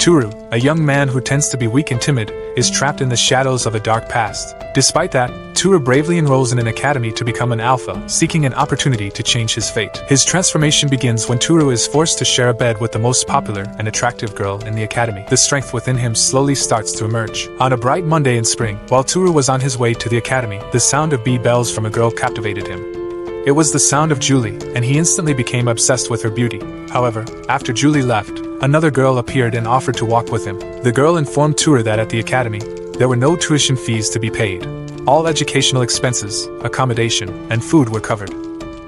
Toru, a young man who tends to be weak and timid, is trapped in the shadows of a dark past. Despite that, Toru bravely enrolls in an academy to become an alpha, seeking an opportunity to change his fate. His transformation begins when Toru is forced to share a bed with the most popular and attractive girl in the academy. The strength within him slowly starts to emerge. On a bright Monday in spring, while Toru was on his way to the academy, the sound of bee bells from a girl captivated him. It was the sound of Julie, and he instantly became obsessed with her beauty. However, after Julie left, another girl appeared and offered to walk with him. The girl informed Toru that at the academy, there were no tuition fees to be paid. All educational expenses, accommodation, and food were covered.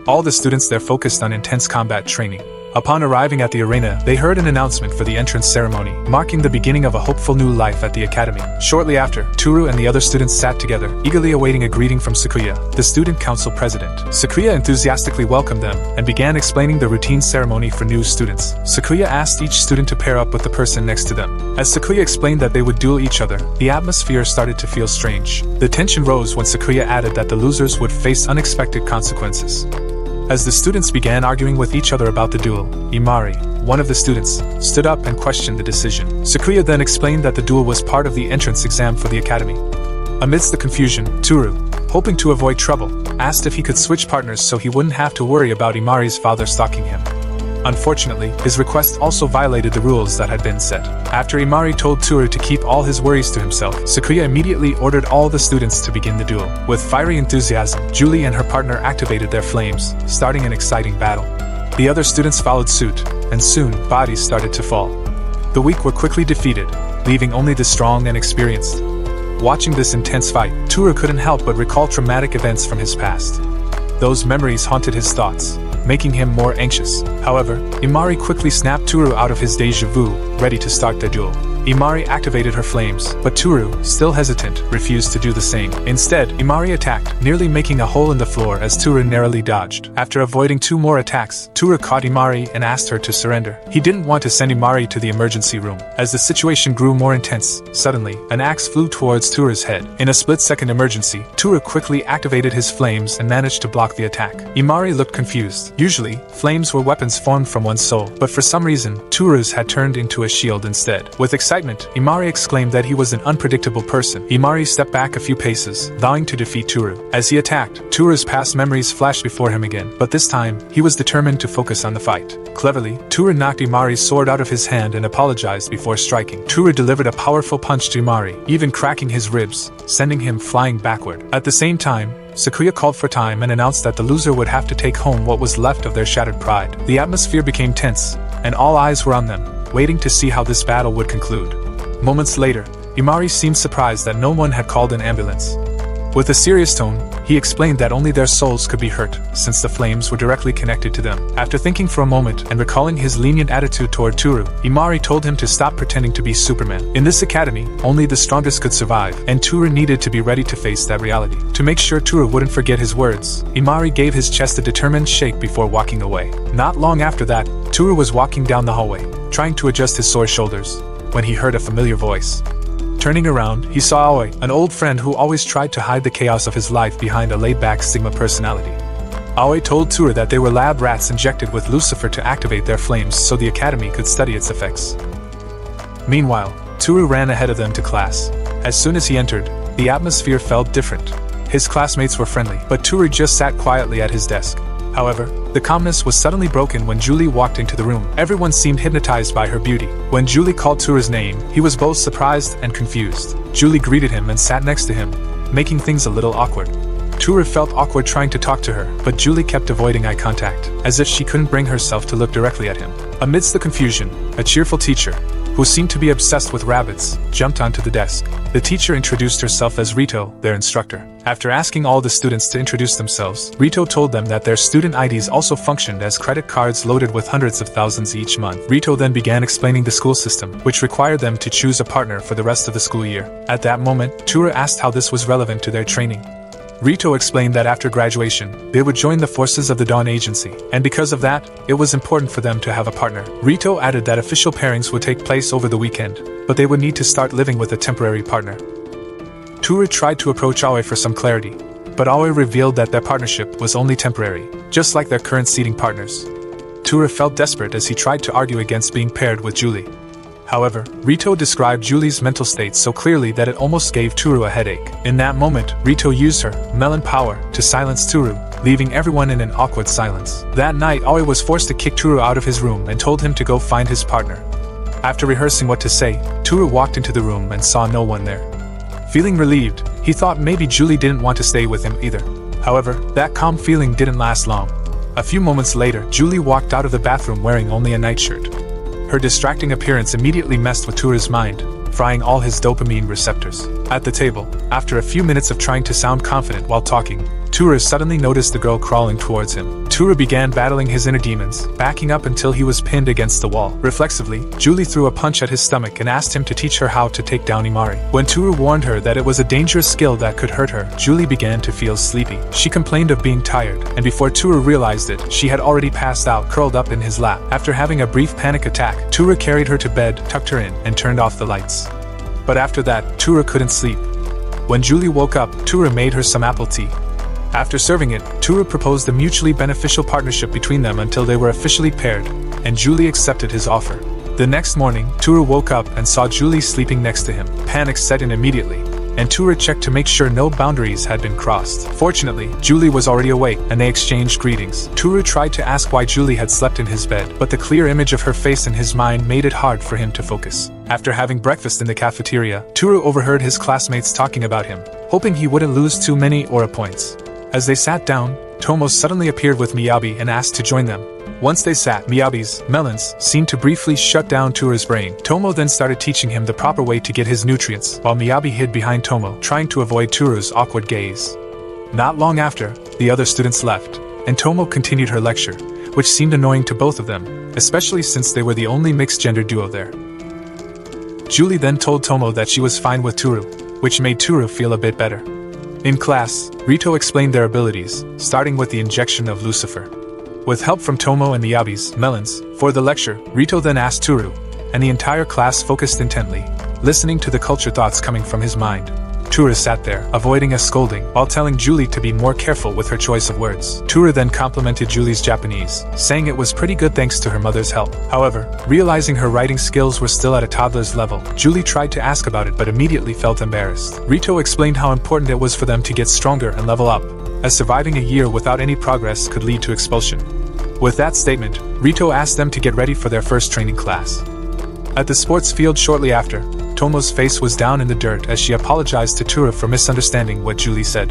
All the students there focused on intense combat training. Upon arriving at the arena, they heard an announcement for the entrance ceremony, marking the beginning of a hopeful new life at the academy. Shortly after, Toru and the other students sat together, eagerly awaiting a greeting from Sakuya, the student council president. Sakuya enthusiastically welcomed them, and began explaining the routine ceremony for new students. Sakuya asked each student to pair up with the person next to them. As Sakuya explained that they would duel each other, the atmosphere started to feel strange. The tension rose when Sakuya added that the losers would face unexpected consequences. As the students began arguing with each other about the duel, Imari, one of the students, stood up and questioned the decision. Sakuya then explained that the duel was part of the entrance exam for the academy. Amidst the confusion, Toru, hoping to avoid trouble, asked if he could switch partners so he wouldn't have to worry about Imari's father stalking him. Unfortunately, his request also violated the rules that had been set. After Imari told Toru to keep all his worries to himself, Sakuya immediately ordered all the students to begin the duel. With fiery enthusiasm, Julie and her partner activated their flames, starting an exciting battle. The other students followed suit, and soon, bodies started to fall. The weak were quickly defeated, leaving only the strong and experienced. Watching this intense fight, Toru couldn't help but recall traumatic events from his past. Those memories haunted his thoughts, making him more anxious. However, Imari quickly snapped Toru out of his déjà vu, ready to start their duel. Imari activated her flames, but Toru, still hesitant, refused to do the same. Instead, Imari attacked, nearly making a hole in the floor as Toru narrowly dodged. After avoiding 2 more attacks, Toru caught Imari and asked her to surrender. He didn't want to send Imari to the emergency room. As the situation grew more intense, suddenly, an axe flew towards Toru's head. In a split-second emergency, Toru quickly activated his flames and managed to block the attack. Imari looked confused. Usually, flames were weapons formed from one's soul, but for some reason, Toru's had turned into a shield instead. With excitement, Imari exclaimed that he was an unpredictable person. Imari stepped back a few paces, vowing to defeat Toru. As he attacked, Toru's past memories flashed before him again, but this time, he was determined to focus on the fight. Cleverly, Toru knocked Imari's sword out of his hand and apologized before striking. Toru delivered a powerful punch to Imari, even cracking his ribs, sending him flying backward. At the same time, Sakuya called for time and announced that the loser would have to take home what was left of their shattered pride. The atmosphere became tense, and all eyes were on them, waiting to see how this battle would conclude. Moments later, Imari seemed surprised that no one had called an ambulance. With a serious tone, he explained that only their souls could be hurt, since the flames were directly connected to them. After thinking for a moment and recalling his lenient attitude toward Toru, Imari told him to stop pretending to be Superman. In this academy, only the strongest could survive, and Toru needed to be ready to face that reality. To make sure Toru wouldn't forget his words, Imari gave his chest a determined shake before walking away. Not long after that, Toru was walking down the hallway, trying to adjust his sore shoulders, when he heard a familiar voice. Turning around, he saw Aoi, an old friend who always tried to hide the chaos of his life behind a laid-back Sigma personality. Aoi told Toru that they were lab rats injected with Lucifer to activate their flames so the academy could study its effects. Meanwhile, Toru ran ahead of them to class. As soon as he entered, the atmosphere felt different. His classmates were friendly, but Toru just sat quietly at his desk. However, the calmness was suddenly broken when Julie walked into the room. Everyone seemed hypnotized by her beauty. When Julie called Toru's name, he was both surprised and confused. Julie greeted him and sat next to him, making things a little awkward. Toru felt awkward trying to talk to her, but Julie kept avoiding eye contact, as if she couldn't bring herself to look directly at him. Amidst the confusion, a cheerful teacher, who seemed to be obsessed with rabbits, jumped onto the desk. The teacher introduced herself as Rito, their instructor. After asking all the students to introduce themselves, Rito told them that their student IDs also functioned as credit cards loaded with hundreds of thousands each month. Rito then began explaining the school system, which required them to choose a partner for the rest of the school year. At that moment, Toru asked how this was relevant to their training. Rito explained that after graduation, they would join the forces of the Dawn Agency, and because of that, it was important for them to have a partner. Rito added that official pairings would take place over the weekend, but they would need to start living with a temporary partner. Toru tried to approach Aoi for some clarity, but Aoi revealed that their partnership was only temporary, just like their current seating partners. Toru felt desperate as he tried to argue against being paired with Julie. However, Rito described Julie's mental state so clearly that it almost gave Toru a headache. In that moment, Rito used her melon power to silence Toru, leaving everyone in an awkward silence. That night, Aoi was forced to kick Toru out of his room and told him to go find his partner. After rehearsing what to say, Toru walked into the room and saw no one there. Feeling relieved, he thought maybe Julie didn't want to stay with him either. However, that calm feeling didn't last long. A few moments later, Julie walked out of the bathroom wearing only a nightshirt. Her distracting appearance immediately messed with Toru's mind, frying all his dopamine receptors. At the table, after a few minutes of trying to sound confident while talking, Toru suddenly noticed the girl crawling towards him. Toru began battling his inner demons, backing up until he was pinned against the wall. Reflexively, Julie threw a punch at his stomach and asked him to teach her how to take down Imari. When Toru warned her that it was a dangerous skill that could hurt her, Julie began to feel sleepy. She complained of being tired, and before Toru realized it, she had already passed out, curled up in his lap. After having a brief panic attack, Toru carried her to bed, tucked her in, and turned off the lights. But after that, Toru couldn't sleep. When Julie woke up, Toru made her some apple tea. After serving it, Toru proposed a mutually beneficial partnership between them until they were officially paired, and Julie accepted his offer. The next morning, Toru woke up and saw Julie sleeping next to him. Panic set in immediately, and Toru checked to make sure no boundaries had been crossed. Fortunately, Julie was already awake, and they exchanged greetings. Toru tried to ask why Julie had slept in his bed, but the clear image of her face in his mind made it hard for him to focus. After having breakfast in the cafeteria, Toru overheard his classmates talking about him, hoping he wouldn't lose too many aura points. As they sat down, Tomo suddenly appeared with Miyabi and asked to join them. Once they sat, Miyabi's melons seemed to briefly shut down Toru's brain. Tomo then started teaching him the proper way to get his nutrients, while Miyabi hid behind Tomo, trying to avoid Toru's awkward gaze. Not long after, the other students left, and Tomo continued her lecture, which seemed annoying to both of them, especially since they were the only mixed-gender duo there. Julie then told Tomo that she was fine with Toru, which made Toru feel a bit better. In class, Rito explained their abilities, starting with the injection of Lucifer. With help from Tomo and Miyabi's melons, for the lecture, Rito then asked Toru, and the entire class focused intently, listening to the culture thoughts coming from his mind. Toru sat there, avoiding a scolding, while telling Julie to be more careful with her choice of words. Toru then complimented Julie's Japanese, saying it was pretty good thanks to her mother's help. However, realizing her writing skills were still at a toddler's level, Julie tried to ask about it but immediately felt embarrassed. Rito explained how important it was for them to get stronger and level up, as surviving a year without any progress could lead to expulsion. With that statement, Rito asked them to get ready for their first training class. At the sports field shortly after, Tomo's face was down in the dirt as she apologized to Toru for misunderstanding what Julie said.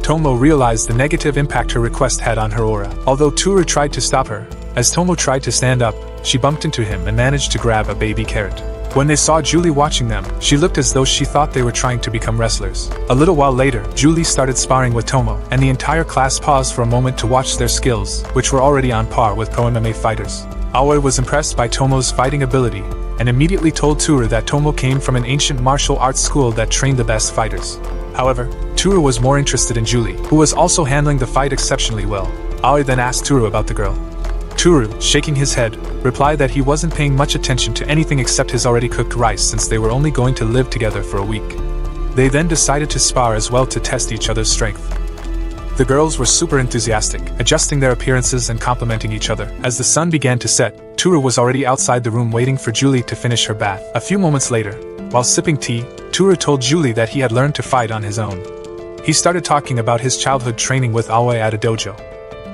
Tomo realized the negative impact her request had on her aura. Although Toru tried to stop her, as Tomo tried to stand up, she bumped into him and managed to grab a baby carrot. When they saw Julie watching them, she looked as though she thought they were trying to become wrestlers. A little while later, Julie started sparring with Tomo, and the entire class paused for a moment to watch their skills, which were already on par with pro MMA fighters. Aoi was impressed by Tomo's fighting ability, and immediately told Toru that Tomo came from an ancient martial arts school that trained the best fighters. However, Toru was more interested in Julie, who was also handling the fight exceptionally well. Aoi then asked Toru about the girl. Toru, shaking his head, replied that he wasn't paying much attention to anything except his already cooked rice since they were only going to live together for a week. They then decided to spar as well to test each other's strength. The girls were super enthusiastic, adjusting their appearances and complimenting each other. As the sun began to set, Toru was already outside the room waiting for Julie to finish her bath. A few moments later, while sipping tea, Toru told Julie that he had learned to fight on his own. He started talking about his childhood training with Aoi at a dojo.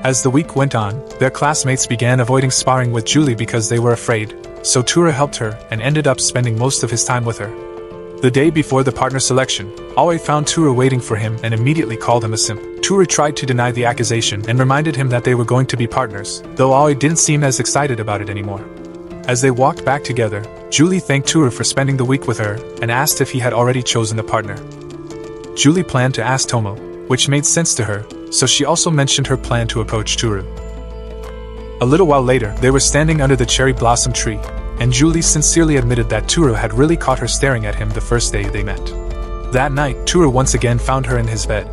As the week went on, their classmates began avoiding sparring with Julie because they were afraid, so Toru helped her and ended up spending most of his time with her. The day before the partner selection, Aoi found Toru waiting for him and immediately called him a simp. Toru tried to deny the accusation and reminded him that they were going to be partners, though Aoi didn't seem as excited about it anymore. As they walked back together, Julie thanked Toru for spending the week with her and asked if he had already chosen a partner. Julie planned to ask Tomo, which made sense to her, so she also mentioned her plan to approach Toru. A little while later, they were standing under the cherry blossom tree, and Julie sincerely admitted that Toru had really caught her staring at him the first day they met. That night, Toru once again found her in his bed.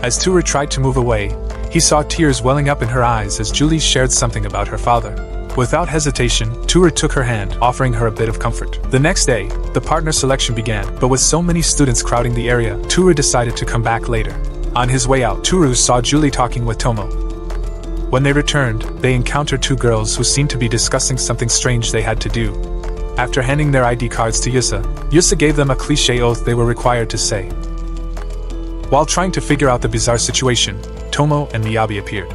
As Toru tried to move away, he saw tears welling up in her eyes as Julie shared something about her father. Without hesitation, Toru took her hand, offering her a bit of comfort. The next day, the partner selection began, but with so many students crowding the area, Toru decided to come back later. On his way out, Toru saw Julie talking with Tomo. When they returned, they encountered two girls who seemed to be discussing something strange they had to do. After handing their ID cards to Yusa, Yusa gave them a cliché oath they were required to say. While trying to figure out the bizarre situation, Tomo and Miyabi appeared.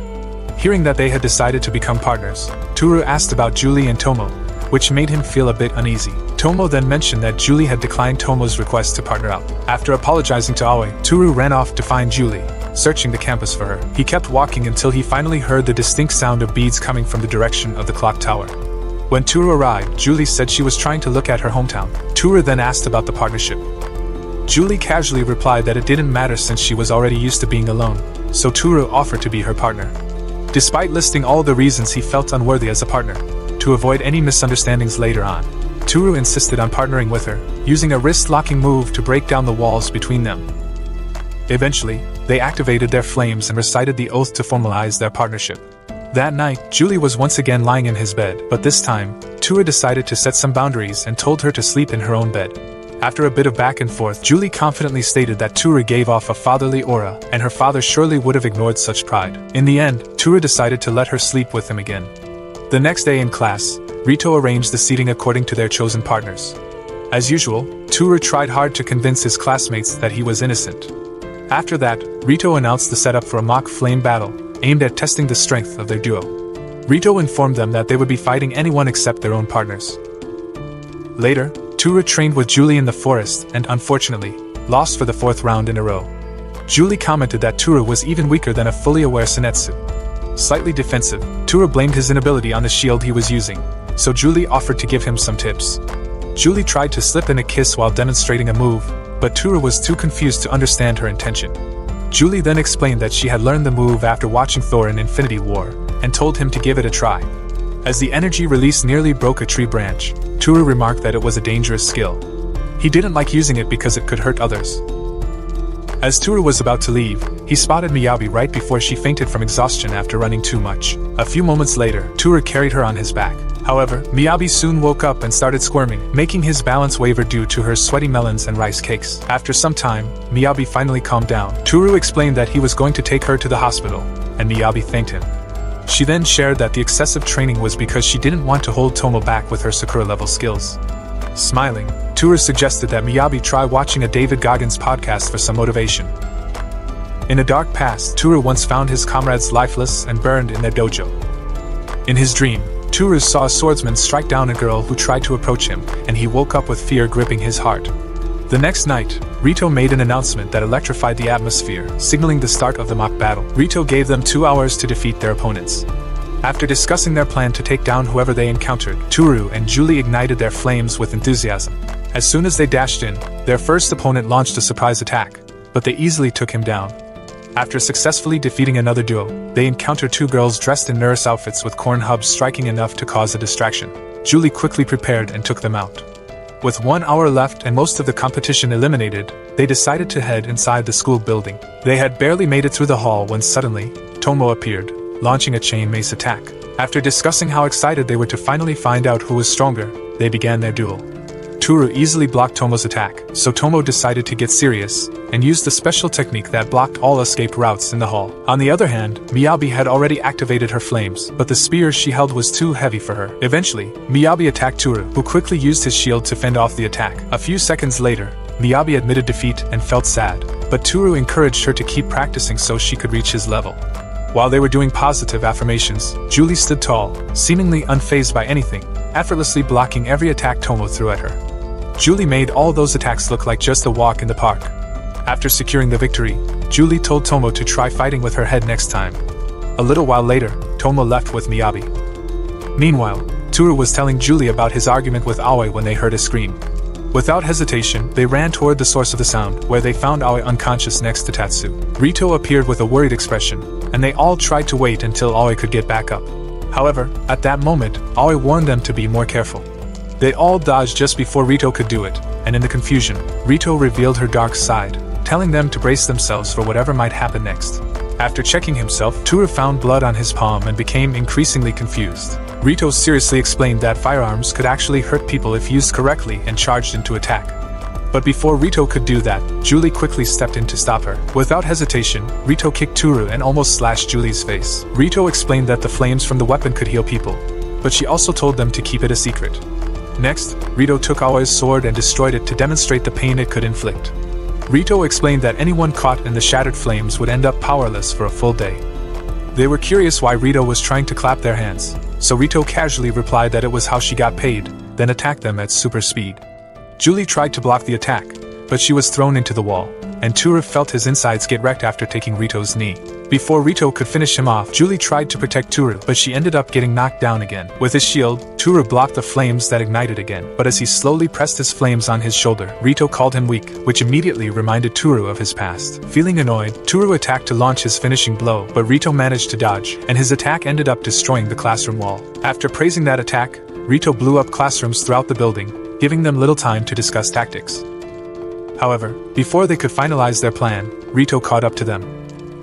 Hearing that they had decided to become partners, Toru asked about Julie and Tomo, which made him feel a bit uneasy. Tomo then mentioned that Julie had declined Tomo's request to partner up. After apologizing to Aoi, Toru ran off to find Julie, searching the campus for her. He kept walking until he finally heard the distinct sound of beads coming from the direction of the clock tower. When Toru arrived, Julie said she was trying to look at her hometown. Toru then asked about the partnership. Julie casually replied that it didn't matter since she was already used to being alone, so Toru offered to be her partner. Despite listing all the reasons he felt unworthy as a partner, to avoid any misunderstandings later on, Toru insisted on partnering with her, using a wrist-locking move to break down the walls between them. Eventually, they activated their flames and recited the oath to formalize their partnership. That night, Julie was once again lying in his bed, but this time, Toru decided to set some boundaries and told her to sleep in her own bed. After a bit of back and forth, Julie confidently stated that Toru gave off a fatherly aura, and her father surely would have ignored such pride. In the end, Toru decided to let her sleep with him again. The next day in class, Rito arranged the seating according to their chosen partners. As usual, Toru tried hard to convince his classmates that he was innocent. After that, Rito announced the setup for a mock flame battle, aimed at testing the strength of their duo. Rito informed them that they would be fighting anyone except their own partners. Later, Toru trained with Julie in the forest and, unfortunately, lost for the 4th round in a row. Julie commented that Toru was even weaker than a fully aware Senetsu. Slightly defensive, Toru blamed his inability on the shield he was using, so Julie offered to give him some tips. Julie tried to slip in a kiss while demonstrating a move, but Toru was too confused to understand her intention. Julie then explained that she had learned the move after watching Thor in Infinity War, and told him to give it a try. As the energy release nearly broke a tree branch, Toru remarked that it was a dangerous skill. He didn't like using it because it could hurt others. As Toru was about to leave, he spotted Miyabi right before she fainted from exhaustion after running too much. A few moments later, Toru carried her on his back. However, Miyabi soon woke up and started squirming, making his balance waver due to her sweaty melons and rice cakes. After some time, Miyabi finally calmed down. Toru explained that he was going to take her to the hospital, and Miyabi thanked him. She then shared that the excessive training was because she didn't want to hold Tomo back with her Sakura-level skills. Smiling, Toru suggested that Miyabi try watching a David Goggins podcast for some motivation. In a dark past, Toru once found his comrades lifeless and burned in their dojo. In his dream, Toru saw a swordsman strike down a girl who tried to approach him, and he woke up with fear gripping his heart. The next night, Rito made an announcement that electrified the atmosphere, signaling the start of the mock battle. Rito gave them 2 hours to defeat their opponents. After discussing their plan to take down whoever they encountered, Toru and Julie ignited their flames with enthusiasm. As soon as they dashed in, their first opponent launched a surprise attack, but they easily took him down. After successfully defeating another duo, they encountered 2 girls dressed in nurse outfits with corn hubs striking enough to cause a distraction. Julie quickly prepared and took them out. With 1 hour left and most of the competition eliminated, they decided to head inside the school building. They had barely made it through the hall when suddenly, Tomo appeared, launching a chain mace attack. After discussing how excited they were to finally find out who was stronger, they began their duel. Toru easily blocked Tomo's attack, so Tomo decided to get serious, and used a special technique that blocked all escape routes in the hall. On the other hand, Miyabi had already activated her flames, but the spear she held was too heavy for her. Eventually, Miyabi attacked Toru, who quickly used his shield to fend off the attack. A few seconds later, Miyabi admitted defeat and felt sad, but Toru encouraged her to keep practicing so she could reach his level. While they were doing positive affirmations, Julie stood tall, seemingly unfazed by anything, effortlessly blocking every attack Tomo threw at her. Julie made all those attacks look like just a walk in the park. After securing the victory, Julie told Tomo to try fighting with her head next time. A little while later, Tomo left with Miyabi. Meanwhile, Toru was telling Julie about his argument with Aoi when they heard a scream. Without hesitation, they ran toward the source of the sound, where they found Aoi unconscious next to Tatsu. Rito appeared with a worried expression, and they all tried to wait until Aoi could get back up. However, at that moment, Aoi warned them to be more careful. They all dodged just before Rito could do it, and in the confusion, Rito revealed her dark side, telling them to brace themselves for whatever might happen next. After checking himself, Toru found blood on his palm and became increasingly confused. Rito seriously explained that firearms could actually hurt people if used correctly and charged into attack. But before Rito could do that, Julie quickly stepped in to stop her. Without hesitation, Rito kicked Toru and almost slashed Julie's face. Rito explained that the flames from the weapon could heal people, but she also told them to keep it a secret. Next, Rito took Aoi's sword and destroyed it to demonstrate the pain it could inflict. Rito explained that anyone caught in the shattered flames would end up powerless for a full day. They were curious why Rito was trying to clap their hands, so Rito casually replied that it was how she got paid, then attacked them at super speed. Julie tried to block the attack, but she was thrown into the wall, and Tura felt his insides get wrecked after taking Rito's knee. Before Rito could finish him off, Julie tried to protect Tura, but she ended up getting knocked down again. With his shield, Tura blocked the flames that ignited again, but as he slowly pressed his flames on his shoulder, Rito called him weak, which immediately reminded Tura of his past. Feeling annoyed, Tura attacked to launch his finishing blow, but Rito managed to dodge, and his attack ended up destroying the classroom wall. After praising that attack, Rito blew up classrooms throughout the building, giving them little time to discuss tactics. However, before they could finalize their plan, Rito caught up to them.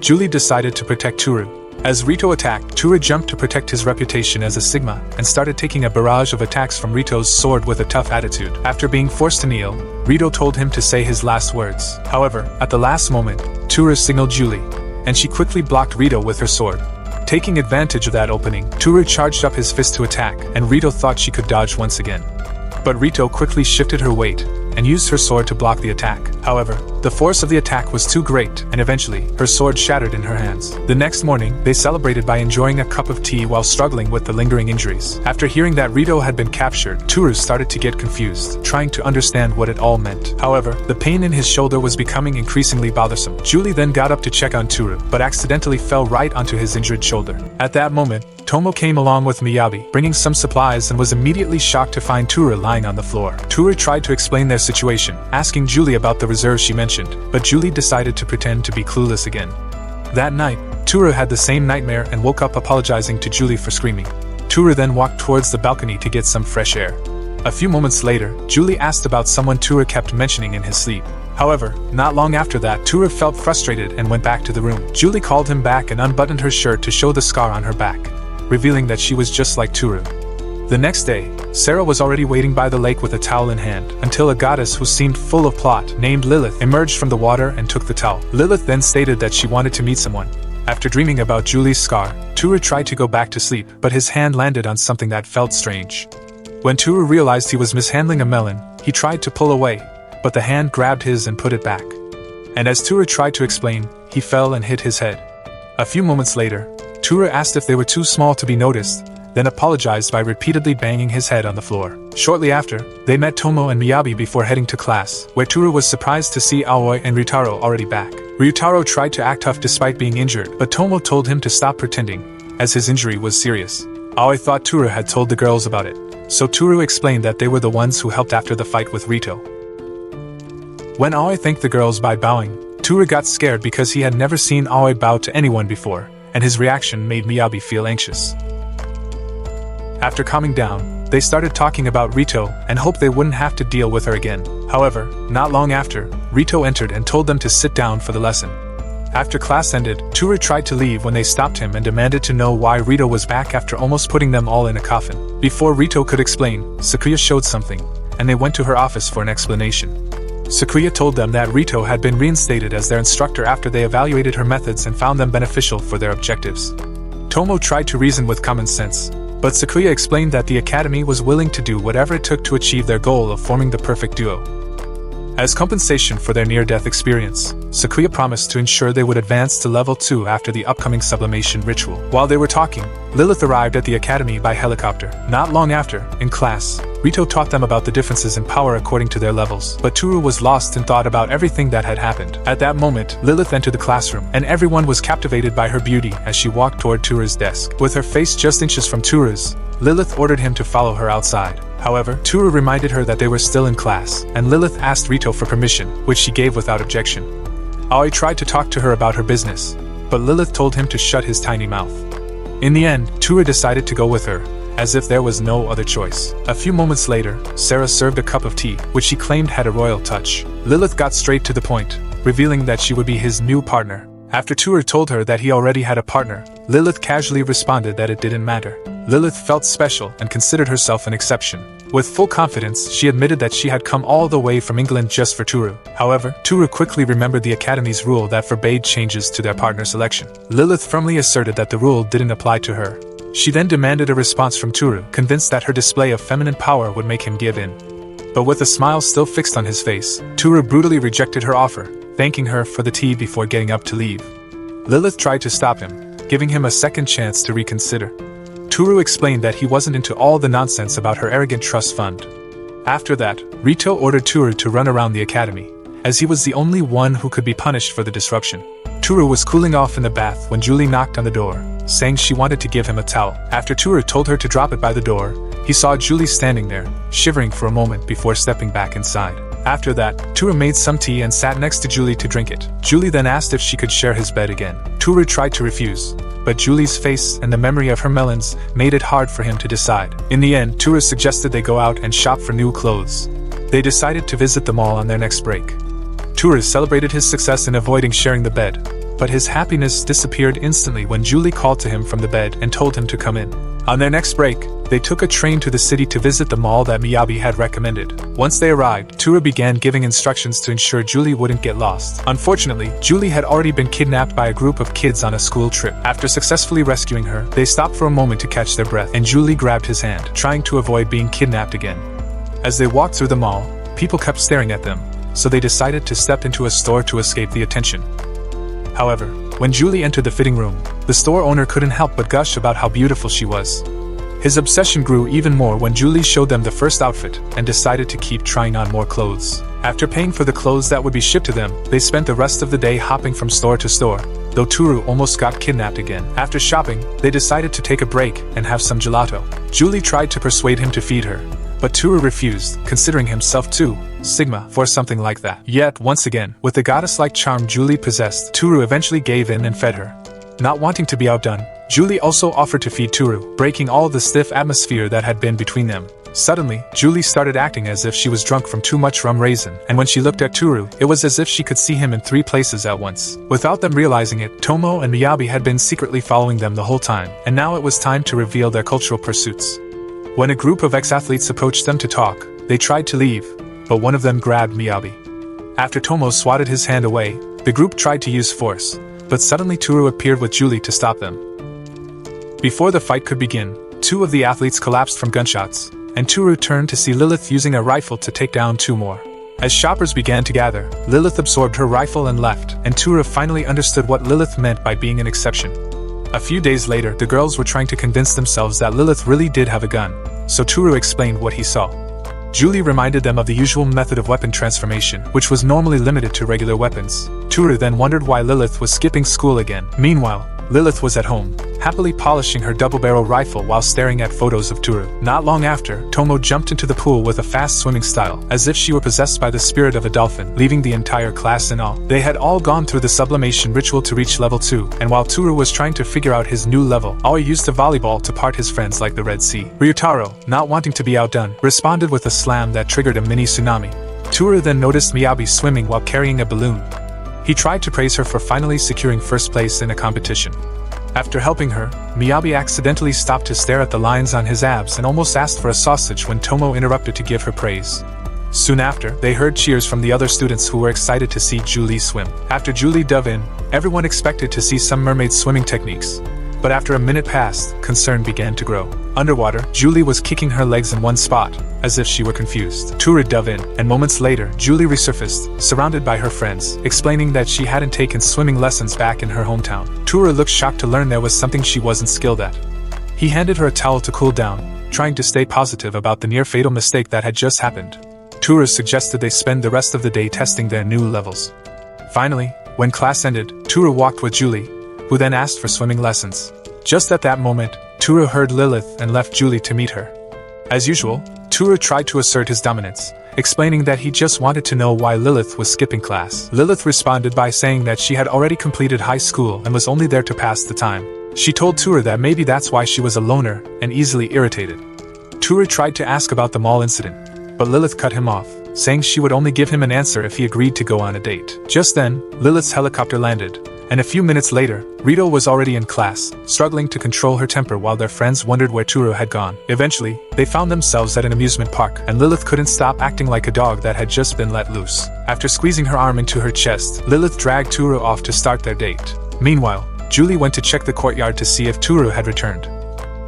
Julie decided to protect Tura. As Rito attacked, Tura jumped to protect his reputation as a Sigma and started taking a barrage of attacks from Rito's sword with a tough attitude. After being forced to kneel, Rito told him to say his last words. However, at the last moment, Tura signaled Julie, and she quickly blocked Rito with her sword. Taking advantage of that opening, Tura charged up his fist to attack, and Rito thought she could dodge once again. But Rito quickly shifted her weight and used her sword to block the attack. However, the force of the attack was too great, and eventually, her sword shattered in her hands. The next morning, they celebrated by enjoying a cup of tea while struggling with the lingering injuries. After hearing that Rito had been captured, Tura started to get confused, trying to understand what it all meant. However, the pain in his shoulder was becoming increasingly bothersome. Julie then got up to check on Tura, but accidentally fell right onto his injured shoulder. At that moment, Tomo came along with Miyabi, bringing some supplies, and was immediately shocked to find Tura lying on the floor. Tura tried to explain their situation, asking Julie about the reserves she mentioned, but Julie decided to pretend to be clueless again. That night, Tura had the same nightmare and woke up apologizing to Julie for screaming. Tura then walked towards the balcony to get some fresh air. A few moments later, Julie asked about someone Tura kept mentioning in his sleep. However, not long after that, Tura felt frustrated and went back to the room. Julie called him back and unbuttoned her shirt to show the scar on her back, revealing that she was just like Tura. The next day, Sarah was already waiting by the lake with a towel in hand, until a goddess who seemed full of plot, named Lilith, emerged from the water and took the towel. Lilith then stated that she wanted to meet someone. After dreaming about Julie's scar, Tura tried to go back to sleep, but his hand landed on something that felt strange. When Tura realized he was mishandling a melon, he tried to pull away, but the hand grabbed his and put it back. And as Tura tried to explain, he fell and hit his head. A few moments later, Tura asked if they were too small to be noticed, then apologized by repeatedly banging his head on the floor. Shortly after, they met Tomo and Miyabi before heading to class, where Tura was surprised to see Aoi and Ryutaro already back. Ryutaro tried to act tough despite being injured, but Tomo told him to stop pretending, as his injury was serious. Aoi thought Tura had told the girls about it, so Tura explained that they were the ones who helped after the fight with Rito. When Aoi thanked the girls by bowing, Tura got scared because he had never seen Aoi bow to anyone before, and his reaction made Miyabi feel anxious. After calming down, they started talking about Rito and hoped they wouldn't have to deal with her again. However, not long after, Rito entered and told them to sit down for the lesson. After class ended, Tura tried to leave when they stopped him and demanded to know why Rito was back after almost putting them all in a coffin. Before Rito could explain, Sakuya showed something, and they went to her office for an explanation. Sakuya told them that Rito had been reinstated as their instructor after they evaluated her methods and found them beneficial for their objectives. Tomo tried to reason with common sense, but Sakuya explained that the academy was willing to do whatever it took to achieve their goal of forming the perfect duo. As compensation for their near-death experience, Sakuya promised to ensure they would advance to level 2 after the upcoming sublimation ritual. While they were talking, Lilith arrived at the academy by helicopter. Not long after, in class, Rito taught them about the differences in power according to their levels, but Tura was lost in thought about everything that had happened. At that moment, Lilith entered the classroom, and everyone was captivated by her beauty as she walked toward Tura's desk. With her face just inches from Tura's, Lilith ordered him to follow her outside. However, Tura reminded her that they were still in class, and Lilith asked Rito for permission, which she gave without objection. Aoi tried to talk to her about her business, but Lilith told him to shut his tiny mouth. In the end, Tura decided to go with her, as if there was no other choice. A few moments later, Sarah served a cup of tea, which she claimed had a royal touch. Lilith got straight to the point, revealing that she would be his new partner. After Tura told her that he already had a partner, Lilith casually responded that it didn't matter. Lilith felt special and considered herself an exception. With full confidence, she admitted that she had come all the way from England just for Tura. However, Tura quickly remembered the Academy's rule that forbade changes to their partner selection. Lilith firmly asserted that the rule didn't apply to her. She then demanded a response from Toru, convinced that her display of feminine power would make him give in. But with a smile still fixed on his face, Toru brutally rejected her offer, thanking her for the tea before getting up to leave. Lilith tried to stop him, giving him a second chance to reconsider. Toru explained that he wasn't into all the nonsense about her arrogant trust fund. After that, Rito ordered Toru to run around the academy, as he was the only one who could be punished for the disruption. Toru was cooling off in the bath when Julie knocked on the door, saying she wanted to give him a towel. After Toru told her to drop it by the door, he saw Julie standing there, shivering for a moment before stepping back inside. After that, Toru made some tea and sat next to Julie to drink it. Julie then asked if she could share his bed again. Toru tried to refuse, but Julie's face and the memory of her melons made it hard for him to decide. In the end, Toru suggested they go out and shop for new clothes. They decided to visit the mall on their next break. Toru celebrated his success in avoiding sharing the bed, but his happiness disappeared instantly when Julie called to him from the bed and told him to come in. On their next break, they took a train to the city to visit the mall that Miyabi had recommended. Once they arrived, Toru began giving instructions to ensure Julie wouldn't get lost. Unfortunately, Julie had already been kidnapped by a group of kids on a school trip. After successfully rescuing her, they stopped for a moment to catch their breath, and Julie grabbed his hand, trying to avoid being kidnapped again. As they walked through the mall, people kept staring at them, so they decided to step into a store to escape the attention. However, when Julie entered the fitting room, the store owner couldn't help but gush about how beautiful she was. His obsession grew even more when Julie showed them the first outfit and decided to keep trying on more clothes. After paying for the clothes that would be shipped to them, they spent the rest of the day hopping from store to store, though Toru almost got kidnapped again. After shopping, they decided to take a break and have some gelato. Julie tried to persuade him to feed her, but Toru refused, considering himself too Sigma for something like that. Yet, once again, with the goddess-like charm Julie possessed, Toru eventually gave in and fed her. Not wanting to be outdone, Julie also offered to feed Toru, breaking all the stiff atmosphere that had been between them. Suddenly, Julie started acting as if she was drunk from too much rum raisin, and when she looked at Toru, it was as if she could see him in 3 places at once. Without them realizing it, Tomo and Miyabi had been secretly following them the whole time, and now it was time to reveal their cultural pursuits. When a group of ex-athletes approached them to talk, they tried to leave, but one of them grabbed Miyabi. After Tomo swatted his hand away, the group tried to use force, but suddenly Toru appeared with Julie to stop them. Before the fight could begin, 2 of the athletes collapsed from gunshots, and Toru turned to see Lilith using a rifle to take down 2 more. As shoppers began to gather, Lilith absorbed her rifle and left, and Toru finally understood what Lilith meant by being an exception. A few days later, the girls were trying to convince themselves that Lilith really did have a gun, so Toru explained what he saw. Julie reminded them of the usual method of weapon transformation, which was normally limited to regular weapons. Toru then wondered why Lilith was skipping school again. Meanwhile, Lilith was at home, happily polishing her double-barrel rifle while staring at photos of Toru. Not long after, Tomo jumped into the pool with a fast swimming style, as if she were possessed by the spirit of a dolphin, leaving the entire class in awe. They had all gone through the sublimation ritual to reach level 2, and while Toru was trying to figure out his new level, Aoi used the volleyball to part his friends like the Red Sea. Ryutaro, not wanting to be outdone, responded with a slam that triggered a mini tsunami. Toru then noticed Miyabi swimming while carrying a balloon. He tried to praise her for finally securing first place in a competition. After helping her, Miyabi accidentally stopped to stare at the lines on his abs and almost asked for a sausage when Tomo interrupted to give her praise. Soon after, they heard cheers from the other students who were excited to see Julie swim. After Julie dove in, everyone expected to see some mermaid swimming techniques. But after a minute passed, concern began to grow. Underwater, Julie was kicking her legs in one spot, as if she were confused. Toru dove in, and moments later, Julie resurfaced, surrounded by her friends, explaining that she hadn't taken swimming lessons back in her hometown. Toru looked shocked to learn there was something she wasn't skilled at. He handed her a towel to cool down, trying to stay positive about the near-fatal mistake that had just happened. Toru suggested they spend the rest of the day testing their new levels. Finally, when class ended, Toru walked with Julie, who then asked for swimming lessons. Just at that moment, Toru heard Lilith and left Julie to meet her. As usual, Toru tried to assert his dominance, explaining that he just wanted to know why Lilith was skipping class. Lilith responded by saying that she had already completed high school and was only there to pass the time. She told Toru that maybe that's why she was a loner and easily irritated. Toru tried to ask about the mall incident, but Lilith cut him off, saying she would only give him an answer if he agreed to go on a date. Just then, Lilith's helicopter landed, and a few minutes later, Rito was already in class, struggling to control her temper while their friends wondered where Toru had gone. Eventually, they found themselves at an amusement park, and Lilith couldn't stop acting like a dog that had just been let loose. After squeezing her arm into her chest, Lilith dragged Toru off to start their date. Meanwhile, Julie went to check the courtyard to see if Toru had returned.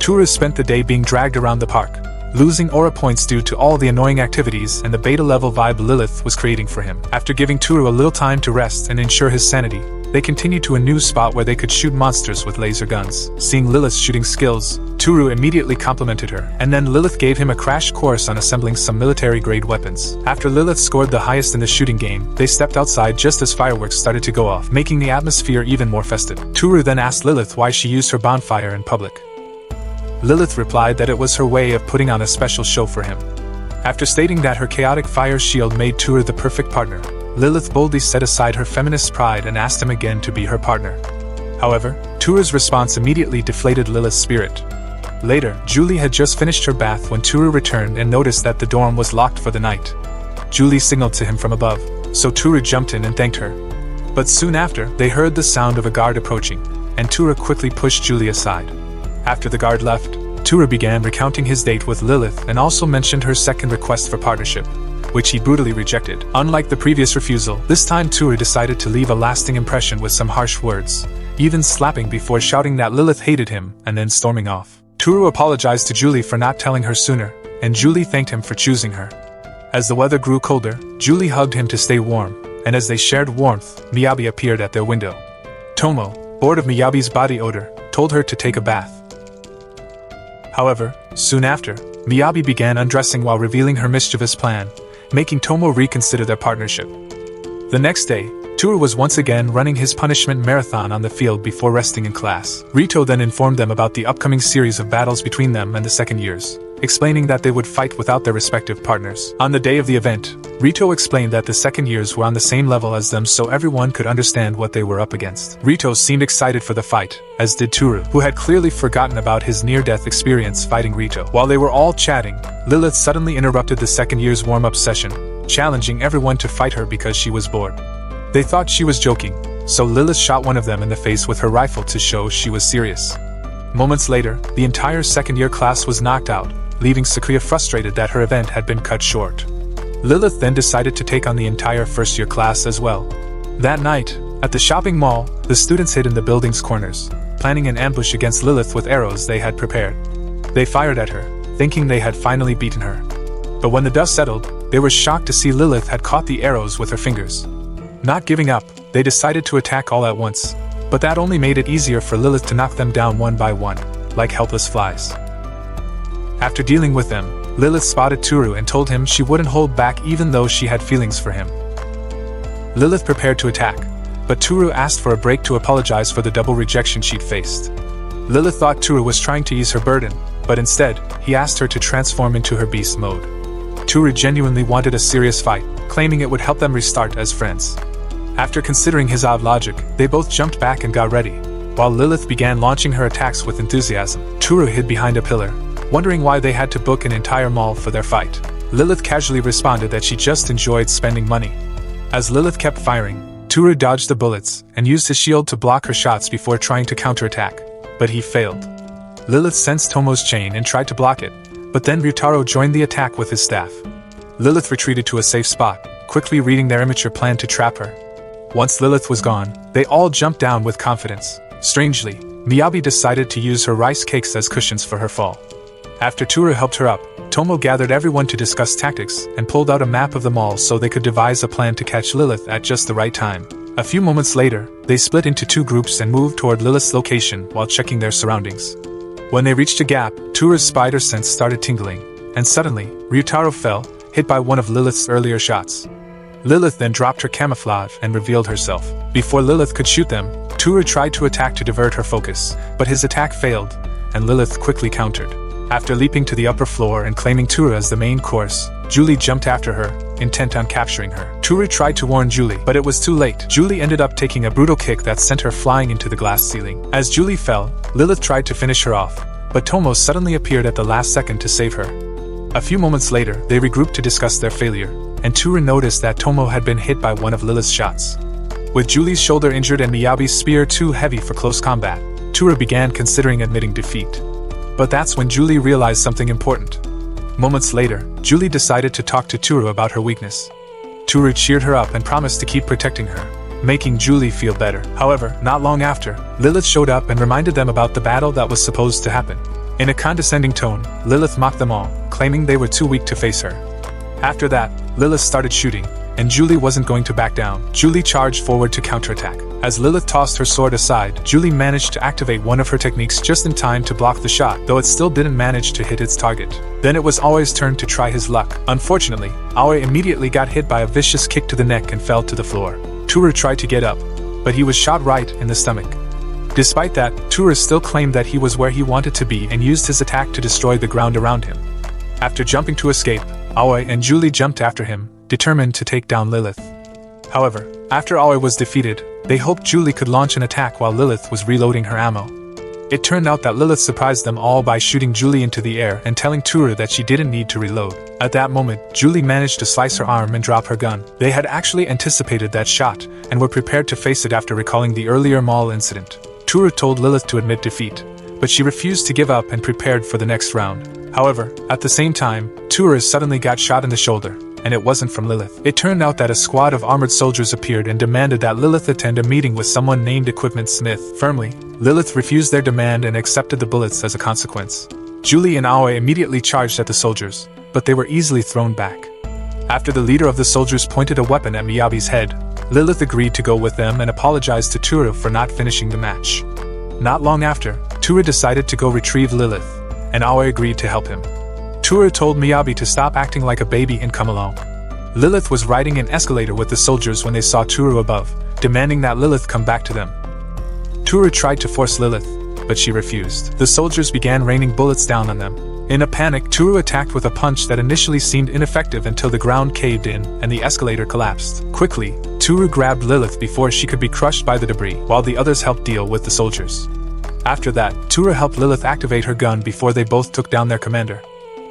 Toru spent the day being dragged around the park, losing aura points due to all the annoying activities and the beta-level vibe Lilith was creating for him. After giving Toru a little time to rest and ensure his sanity, they continued to a new spot where they could shoot monsters with laser guns. Seeing Lilith's shooting skills, Toru immediately complimented her, and then Lilith gave him a crash course on assembling some military-grade weapons. After Lilith scored the highest in the shooting game, they stepped outside just as fireworks started to go off, making the atmosphere even more festive. Toru then asked Lilith why she used her bonfire in public. Lilith replied that it was her way of putting on a special show for him. After stating that her chaotic fire shield made Toru the perfect partner, Lilith boldly set aside her feminist pride and asked him again to be her partner. However, Toru's response immediately deflated Lilith's spirit. Later, Julie had just finished her bath when Toru returned and noticed that the dorm was locked for the night. Julie signaled to him from above, so Toru jumped in and thanked her. But soon after, they heard the sound of a guard approaching, and Toru quickly pushed Julie aside. After the guard left, Toru began recounting his date with Lilith and also mentioned her second request for partnership, which he brutally rejected. Unlike the previous refusal, this time Toru decided to leave a lasting impression with some harsh words, even slapping before shouting that Lilith hated him and then storming off. Toru apologized to Julie for not telling her sooner, and Julie thanked him for choosing her. As the weather grew colder, Julie hugged him to stay warm, and as they shared warmth, Miyabi appeared at their window. Tomo, bored of Miyabi's body odor, told her to take a bath. However, soon after, Miyabi began undressing while revealing her mischievous plan, making Tomo reconsider their partnership. The next day, Toru was once again running his punishment marathon on the field before resting in class. Rito then informed them about the upcoming series of battles between them and the second years, explaining that they would fight without their respective partners. On the day of the event, Rito explained that the second years were on the same level as them so everyone could understand what they were up against. Rito seemed excited for the fight, as did Toru, who had clearly forgotten about his near-death experience fighting Rito. While they were all chatting, Lilith suddenly interrupted the second year's warm-up session, challenging everyone to fight her because she was bored. They thought she was joking, so Lilith shot one of them in the face with her rifle to show she was serious. Moments later, the entire second-year class was knocked out, leaving Sakria frustrated that her event had been cut short. Lilith then decided to take on the entire first-year class as well. That night, at the shopping mall, the students hid in the building's corners, planning an ambush against Lilith with arrows they had prepared. They fired at her, thinking they had finally beaten her. But when the dust settled, they were shocked to see Lilith had caught the arrows with her fingers. Not giving up, they decided to attack all at once, but that only made it easier for Lilith to knock them down one by one, like helpless flies. After dealing with them, Lilith spotted Toru and told him she wouldn't hold back even though she had feelings for him. Lilith prepared to attack, but Toru asked for a break to apologize for the double rejection she'd faced. Lilith thought Toru was trying to ease her burden, but instead, he asked her to transform into her beast mode. Toru genuinely wanted a serious fight, claiming it would help them restart as friends. After considering his odd logic, they both jumped back and got ready. While Lilith began launching her attacks with enthusiasm, Toru hid behind a pillar, wondering why they had to book an entire mall for their fight. Lilith casually responded that she just enjoyed spending money. As Lilith kept firing, Toru dodged the bullets and used his shield to block her shots before trying to counterattack, but he failed. Lilith sensed Tomo's chain and tried to block it, but then Ryutaro joined the attack with his staff. Lilith retreated to a safe spot, quickly reading their immature plan to trap her. Once Lilith was gone, they all jumped down with confidence. Strangely, Miyabi decided to use her rice cakes as cushions for her fall. After Toru helped her up, Tomo gathered everyone to discuss tactics and pulled out a map of the mall so they could devise a plan to catch Lilith at just the right time. A few moments later, they split into two groups and moved toward Lilith's location while checking their surroundings. When they reached a gap, Toru's spider sense started tingling, and suddenly, Ryutaro fell, hit by one of Lilith's earlier shots. Lilith then dropped her camouflage and revealed herself. Before Lilith could shoot them, Toru tried to attack to divert her focus, but his attack failed, and Lilith quickly countered. After leaping to the upper floor and claiming Toru as the main course, Julie jumped after her, intent on capturing her. Toru tried to warn Julie, but it was too late. Julie ended up taking a brutal kick that sent her flying into the glass ceiling. As Julie fell, Lilith tried to finish her off, but Tomo suddenly appeared at the last second to save her. A few moments later, they regrouped to discuss their failure, and Toru noticed that Tomo had been hit by one of Lilith's shots. With Julie's shoulder injured and Miyabi's spear too heavy for close combat, Toru began considering admitting defeat. But that's when Julie realized something important. Moments later, Julie decided to talk to Toru about her weakness. Toru cheered her up and promised to keep protecting her, making Julie feel better. However, not long after, Lilith showed up and reminded them about the battle that was supposed to happen. In a condescending tone, Lilith mocked them all, claiming they were too weak to face her. After that, Lilith started shooting, and Julie wasn't going to back down. Julie charged forward to counterattack. As Lilith tossed her sword aside, Julie managed to activate one of her techniques just in time to block the shot, though it still didn't manage to hit its target. Then it was Aoi's turn to try his luck. Unfortunately, Aoi immediately got hit by a vicious kick to the neck and fell to the floor. Toru tried to get up, but he was shot right in the stomach. Despite that, Toru still claimed that he was where he wanted to be and used his attack to destroy the ground around him. After jumping to escape, Aoi and Julie jumped after him, determined to take down Lilith. However, after Aoi was defeated, they hoped Julie could launch an attack while Lilith was reloading her ammo. It turned out that Lilith surprised them all by shooting Julie into the air and telling Toru that she didn't need to reload. At that moment, Julie managed to slice her arm and drop her gun. They had actually anticipated that shot and were prepared to face it after recalling the earlier mall incident. Toru told Lilith to admit defeat, but she refused to give up and prepared for the next round. However, at the same time, Toru suddenly got shot in the shoulder, and it wasn't from Lilith. It turned out that a squad of armored soldiers appeared and demanded that Lilith attend a meeting with someone named Equipment Smith. Firmly, Lilith refused their demand and accepted the bullets as a consequence. Julie and Aoi immediately charged at the soldiers, but they were easily thrown back. After the leader of the soldiers pointed a weapon at Miyabi's head, Lilith agreed to go with them and apologized to Toru for not finishing the match. Not long after, Toru decided to go retrieve Lilith, and Aoi agreed to help him. Toru told Miyabi to stop acting like a baby and come along. Lilith was riding an escalator with the soldiers when they saw Toru above, demanding that Lilith come back to them. Toru tried to force Lilith, but she refused. The soldiers began raining bullets down on them. In a panic, Toru attacked with a punch that initially seemed ineffective until the ground caved in and the escalator collapsed. Quickly, Toru grabbed Lilith before she could be crushed by the debris, while the others helped deal with the soldiers. After that, Toru helped Lilith activate her gun before they both took down their commander.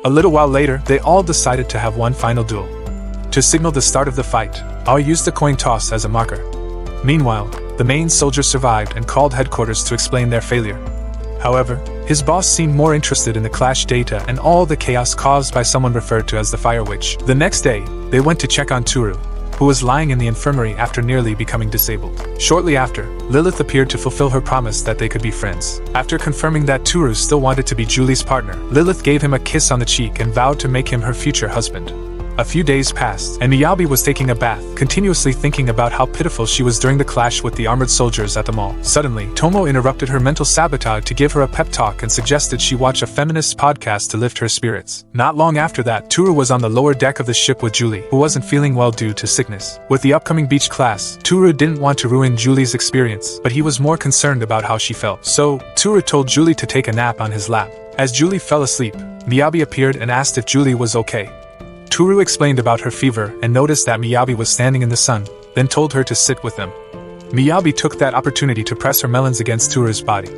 A little while later, they all decided to have one final duel. To signal the start of the fight, Aoi used the coin toss as a marker. Meanwhile, the main soldier survived and called headquarters to explain their failure. However, his boss seemed more interested in the clash data and all the chaos caused by someone referred to as the Fire Witch. The next day, they went to check on Toru, who was lying in the infirmary after nearly becoming disabled. Shortly after, Lilith appeared to fulfill her promise that they could be friends. After confirming that Toru still wanted to be Julie's partner, Lilith gave him a kiss on the cheek and vowed to make him her future husband. A few days passed, and Miyabi was taking a bath, continuously thinking about how pitiful she was during the clash with the armored soldiers at the mall. Suddenly, Tomo interrupted her mental sabotage to give her a pep talk and suggested she watch a feminist podcast to lift her spirits. Not long after that, Toru was on the lower deck of the ship with Julie, who wasn't feeling well due to sickness. With the upcoming beach class, Toru didn't want to ruin Julie's experience, but he was more concerned about how she felt. So, Toru told Julie to take a nap on his lap. As Julie fell asleep, Miyabi appeared and asked if Julie was okay. Toru explained about her fever and noticed that Miyabi was standing in the sun, then told her to sit with them. Miyabi took that opportunity to press her melons against Toru's body.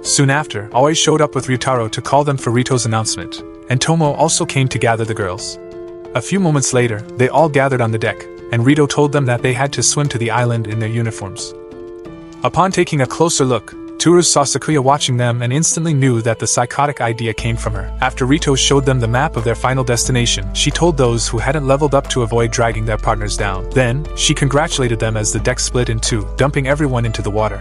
Soon after, Aoi showed up with Ryutaro to call them for Rito's announcement, and Tomo also came to gather the girls. A few moments later, they all gathered on the deck, and Rito told them that they had to swim to the island in their uniforms. Upon taking a closer look, Toru saw Sakuya watching them and instantly knew that the psychotic idea came from her. After Rito showed them the map of their final destination, she told those who hadn't leveled up to avoid dragging their partners down. Then, she congratulated them as the deck split in two, dumping everyone into the water.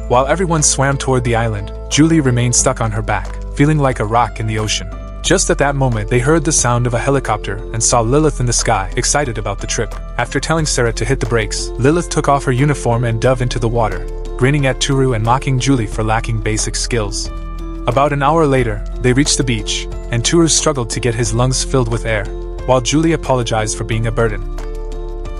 While everyone swam toward the island, Julie remained stuck on her back, feeling like a rock in the ocean. Just at that moment, they heard the sound of a helicopter and saw Lilith in the sky, excited about the trip. After telling Sarah to hit the brakes, Lilith took off her uniform and dove into the water, grinning at Toru and mocking Julie for lacking basic skills. About an hour later, they reached the beach, and Toru struggled to get his lungs filled with air, while Julie apologized for being a burden.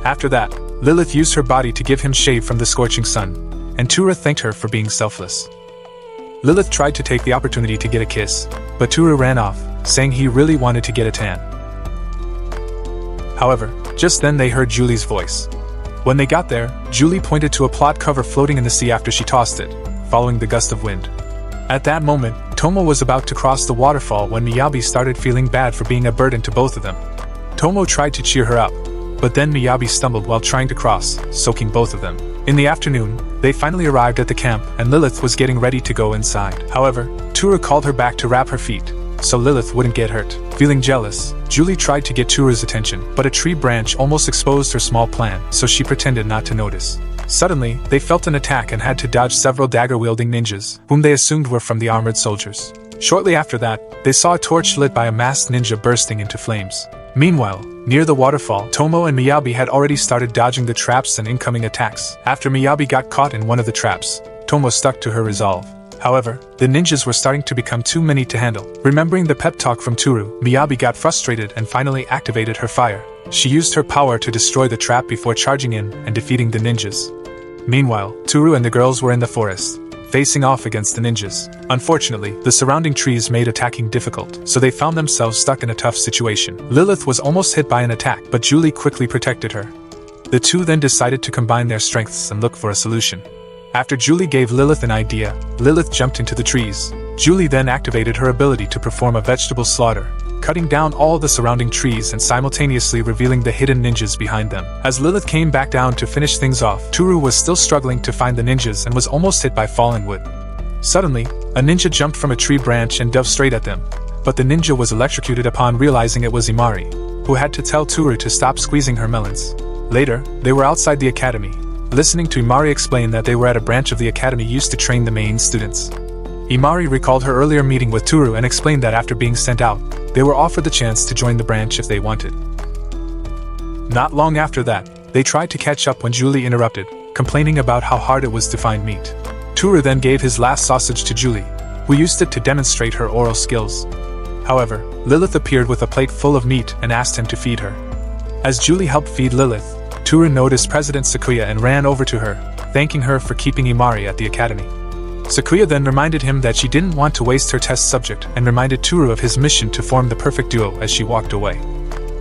After that, Lilith used her body to give him shade from the scorching sun, and Toru thanked her for being selfless. Lilith tried to take the opportunity to get a kiss, but Toru ran off, saying he really wanted to get a tan. However, just then they heard Julie's voice. When they got there, Julie pointed to a plot cover floating in the sea after she tossed it, following the gust of wind. At that moment, Tomo was about to cross the waterfall when Miyabi started feeling bad for being a burden to both of them. Tomo tried to cheer her up, but then Miyabi stumbled while trying to cross, soaking both of them. In the afternoon, they finally arrived at the camp and Lilith was getting ready to go inside. However, Toru called her back to wrap her feet, so Lilith wouldn't get hurt. Feeling jealous, Julie tried to get Toru's attention, but a tree branch almost exposed her small plan, so she pretended not to notice. Suddenly, they felt an attack and had to dodge several dagger-wielding ninjas, whom they assumed were from the armored soldiers. Shortly after that, they saw a torch lit by a masked ninja bursting into flames. Meanwhile, near the waterfall, Tomo and Miyabi had already started dodging the traps and incoming attacks. After Miyabi got caught in one of the traps, Tomo stuck to her resolve. However, the ninjas were starting to become too many to handle. Remembering the pep talk from Toru, Miyabi got frustrated and finally activated her fire. She used her power to destroy the trap before charging in and defeating the ninjas. Meanwhile, Toru and the girls were in the forest, facing off against the ninjas. Unfortunately, the surrounding trees made attacking difficult, so they found themselves stuck in a tough situation. Lilith was almost hit by an attack, but Julie quickly protected her. The two then decided to combine their strengths and look for a solution. After Julie gave Lilith an idea, Lilith jumped into the trees. Julie then activated her ability to perform a vegetable slaughter, cutting down all the surrounding trees and simultaneously revealing the hidden ninjas behind them. As Lilith came back down to finish things off, Toru was still struggling to find the ninjas and was almost hit by fallen wood. Suddenly, a ninja jumped from a tree branch and dove straight at them, but the ninja was electrocuted upon realizing it was Imari, who had to tell Toru to stop squeezing her melons. Later, they were outside the academy, listening to Imari explain that they were at a branch of the academy used to train the main students. Imari recalled her earlier meeting with Toru and explained that after being sent out, they were offered the chance to join the branch if they wanted. Not long after that, they tried to catch up when Julie interrupted, complaining about how hard it was to find meat. Toru then gave his last sausage to Julie, who used it to demonstrate her oral skills. However, Lilith appeared with a plate full of meat and asked him to feed her. As Julie helped feed Lilith, Toru noticed President Sakuya and ran over to her, thanking her for keeping Imari at the academy. Sakuya then reminded him that she didn't want to waste her test subject and reminded Toru of his mission to form the perfect duo as she walked away.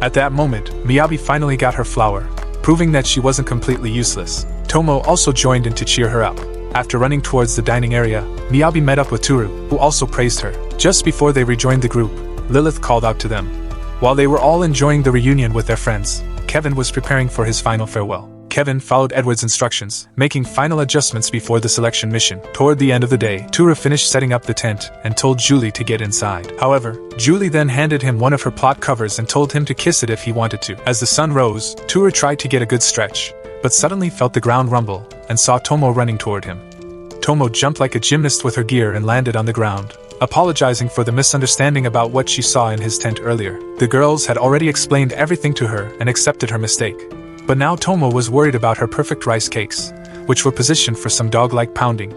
At that moment, Miyabi finally got her flower, proving that she wasn't completely useless. Tomo also joined in to cheer her up. After running towards the dining area, Miyabi met up with Toru, who also praised her. Just before they rejoined the group, Lilith called out to them. While they were all enjoying the reunion with their friends, Kevin was preparing for his final farewell. Kevin followed Edward's instructions, making final adjustments before the selection mission. Toward the end of the day, Toru finished setting up the tent and told Julie to get inside. However, Julie then handed him one of her plot covers and told him to kiss it if he wanted to. As the sun rose, Toru tried to get a good stretch, but suddenly felt the ground rumble and saw Tomo running toward him. Tomo jumped like a gymnast with her gear and landed on the ground, apologizing for the misunderstanding about what she saw in his tent earlier. The girls had already explained everything to her and accepted her mistake. But now Tomo was worried about her perfect rice cakes, which were positioned for some dog-like pounding.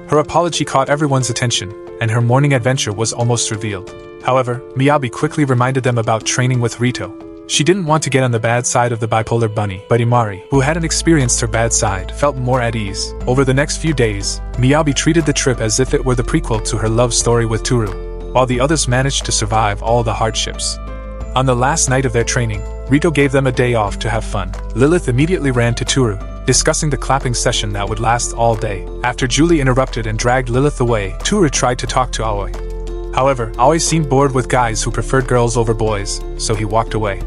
Her apology caught everyone's attention, and her morning adventure was almost revealed. However, Miyabi quickly reminded them about training with Rito. She didn't want to get on the bad side of the bipolar bunny, but Imari, who hadn't experienced her bad side, felt more at ease. Over the next few days, Miyabi treated the trip as if it were the prequel to her love story with Toru, while the others managed to survive all the hardships. On the last night of their training, Rito gave them a day off to have fun. Lilith immediately ran to Toru, discussing the clapping session that would last all day. After Julie interrupted and dragged Lilith away, Toru tried to talk to Aoi. However, Aoi seemed bored with guys who preferred girls over boys, so he walked away.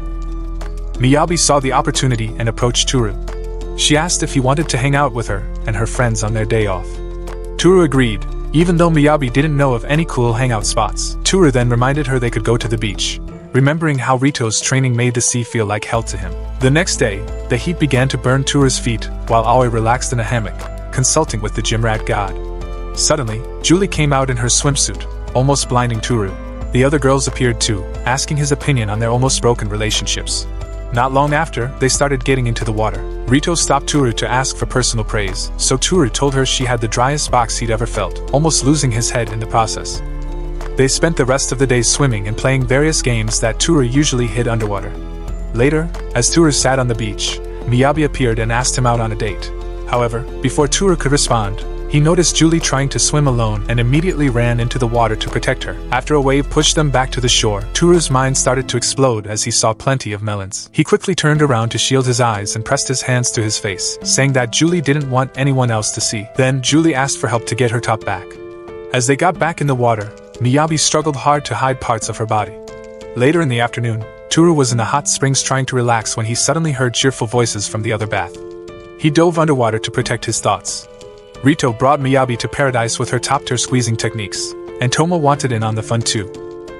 Miyabi saw the opportunity and approached Toru. She asked if he wanted to hang out with her and her friends on their day off. Toru agreed, even though Miyabi didn't know of any cool hangout spots. Toru then reminded her they could go to the beach, remembering how Rito's training made the sea feel like hell to him. The next day, the heat began to burn Toru's feet, while Aoi relaxed in a hammock, consulting with the gym rat god. Suddenly, Julie came out in her swimsuit, almost blinding Toru. The other girls appeared too, asking his opinion on their almost broken relationships. Not long after, they started getting into the water. Rito stopped Toru to ask for personal praise, so Toru told her she had the driest box he'd ever felt, almost losing his head in the process. They spent the rest of the day swimming and playing various games that Toru usually hid underwater. Later, as Toru sat on the beach, Miyabi appeared and asked him out on a date. However, before Toru could respond, he noticed Julie trying to swim alone and immediately ran into the water to protect her. After a wave pushed them back to the shore, Toru's mind started to explode as he saw plenty of melons. He quickly turned around to shield his eyes and pressed his hands to his face, saying that Julie didn't want anyone else to see. Then Julie asked for help to get her top back. As they got back in the water, Miyabi struggled hard to hide parts of her body. Later in the afternoon, Toru was in the hot springs trying to relax when he suddenly heard cheerful voices from the other bath. He dove underwater to protect his thoughts. Rito brought Miyabi to paradise with her top-tier squeezing techniques, and Tomo wanted in on the fun too.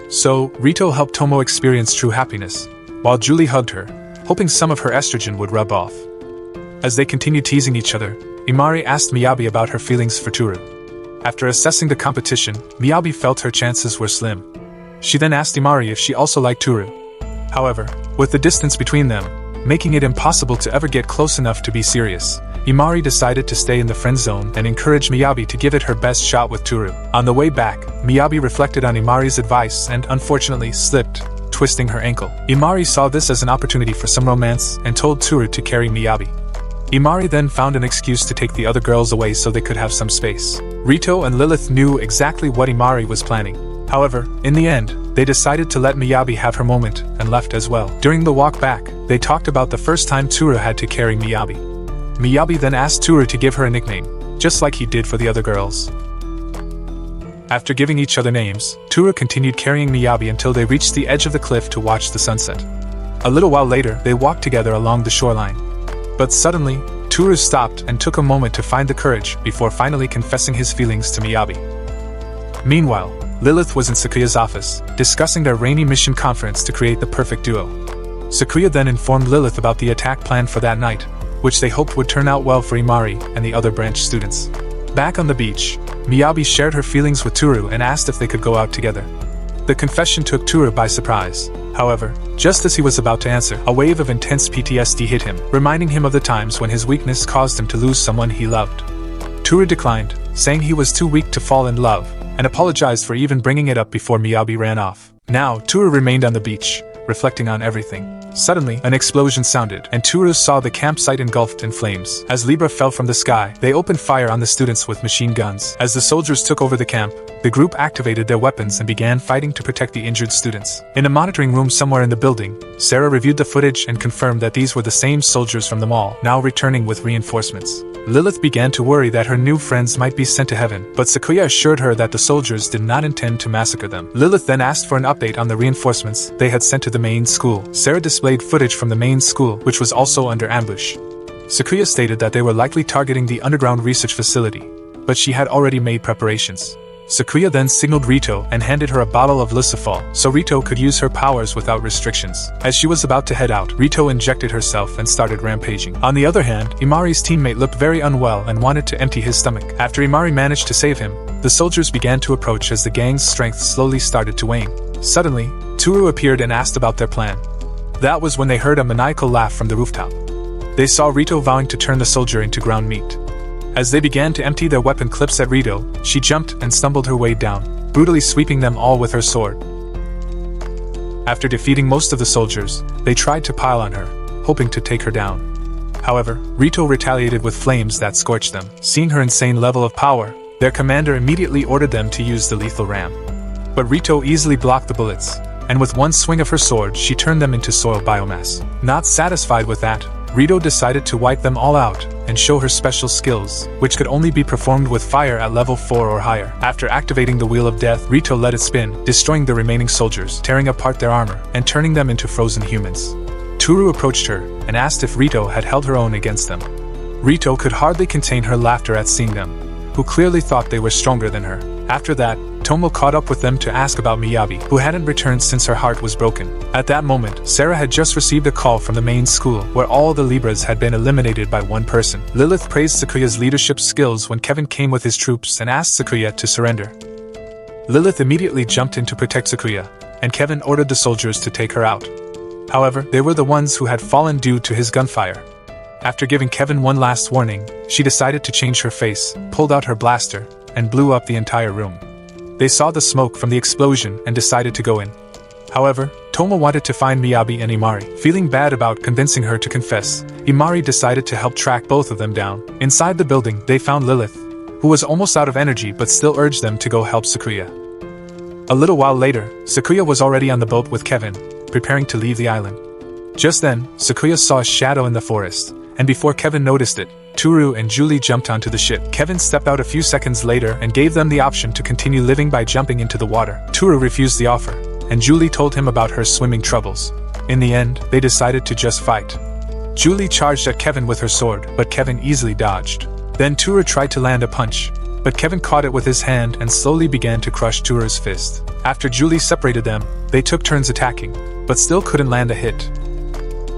So, Rito helped Tomo experience true happiness, while Julie hugged her, hoping some of her estrogen would rub off. As they continued teasing each other, Imari asked Miyabi about her feelings for Toru. After assessing the competition, Miyabi felt her chances were slim. She then asked Imari if she also liked Toru. However, with the distance between them, making it impossible to ever get close enough to be serious, Imari decided to stay in the friend zone and encouraged Miyabi to give it her best shot with Toru. On the way back, Miyabi reflected on Imari's advice and unfortunately slipped, twisting her ankle. Imari saw this as an opportunity for some romance and told Toru to carry Miyabi. Imari then found an excuse to take the other girls away so they could have some space. Rito and Lilith knew exactly what Imari was planning. However, in the end, they decided to let Miyabi have her moment and left as well. During the walk back, they talked about the first time Toru had to carry Miyabi. Miyabi then asked Toru to give her a nickname, just like he did for the other girls. After giving each other names, Toru continued carrying Miyabi until they reached the edge of the cliff to watch the sunset. A little while later, they walked together along the shoreline. But suddenly, Toru stopped and took a moment to find the courage before finally confessing his feelings to Miyabi. Meanwhile, Lilith was in Sakuya's office, discussing their rainy mission conference to create the perfect duo. Sakuya then informed Lilith about the attack plan for that night, which they hoped would turn out well for Imari and the other branch students. Back on the beach, Miyabi shared her feelings with Toru and asked if they could go out together. The confession took Toru by surprise. However, just as he was about to answer, a wave of intense PTSD hit him, reminding him of the times when his weakness caused him to lose someone he loved. Toru declined, saying he was too weak to fall in love, and apologized for even bringing it up before Miyabi ran off. Now, Toru remained on the beach, reflecting on everything. Suddenly, an explosion sounded, and Toru saw the campsite engulfed in flames. As Libra fell from the sky, they opened fire on the students with machine guns. As the soldiers took over the camp, the group activated their weapons and began fighting to protect the injured students. In a monitoring room somewhere in the building, Sarah reviewed the footage and confirmed that these were the same soldiers from the mall, now returning with reinforcements. Lilith began to worry that her new friends might be sent to heaven, but Sakuya assured her that the soldiers did not intend to massacre them. Lilith then asked for an update on the reinforcements they had sent to the main school. Sarah displayed footage from the main school, which was also under ambush. Sakuya stated that they were likely targeting the underground research facility, but she had already made preparations. Sakuya then signaled Rito and handed her a bottle of Lucifol so Rito could use her powers without restrictions. As she was about to head out, Rito injected herself and started rampaging. On the other hand, Imari's teammate looked very unwell and wanted to empty his stomach. After Imari managed to save him, the soldiers began to approach as the gang's strength slowly started to wane. Suddenly, Toru appeared and asked about their plan. That was when they heard a maniacal laugh from the rooftop. They saw Rito vowing to turn the soldier into ground meat. As they began to empty their weapon clips at Rito, she jumped and stumbled her way down, brutally sweeping them all with her sword. After defeating most of the soldiers, they tried to pile on her, hoping to take her down. However, Rito retaliated with flames that scorched them. Seeing her insane level of power, their commander immediately ordered them to use the lethal ram. But Rito easily blocked the bullets, and with one swing of her sword she turned them into soil biomass. Not satisfied with that, Rito decided to wipe them all out and show her special skills, which could only be performed with fire at level 4 or higher. After activating the Wheel of Death, Rito let it spin, destroying the remaining soldiers, tearing apart their armor, and turning them into frozen humans. Toru approached her and asked if Rito had held her own against them. Rito could hardly contain her laughter at seeing them, who clearly thought they were stronger than her. After that, Tomo caught up with them to ask about Miyabi, who hadn't returned since her heart was broken. At that moment, Sarah had just received a call from the main school, where all the Libras had been eliminated by one person. Lilith praised Sakuya's leadership skills when Kevin came with his troops and asked Sakuya to surrender. Lilith immediately jumped in to protect Sakuya, and Kevin ordered the soldiers to take her out. However, they were the ones who had fallen due to his gunfire. After giving Kevin one last warning, she decided to change her face, pulled out her blaster, and blew up the entire room. They saw the smoke from the explosion and decided to go in. However, Tomo wanted to find Miyabi and Imari. Feeling bad about convincing her to confess, Imari decided to help track both of them down. Inside the building, they found Lilith, who was almost out of energy but still urged them to go help Sakuya. A little while later, Sakuya was already on the boat with Kevin, preparing to leave the island. Just then, Sakuya saw a shadow in the forest, and before Kevin noticed it, Toru and Julie jumped onto the ship. Kevin stepped out a few seconds later and gave them the option to continue living by jumping into the water. Toru refused the offer, and Julie told him about her swimming troubles. In the end, they decided to just fight. Julie charged at Kevin with her sword, but Kevin easily dodged. Then Toru tried to land a punch, but Kevin caught it with his hand and slowly began to crush Toru's fist. After Julie separated them, they took turns attacking, but still couldn't land a hit.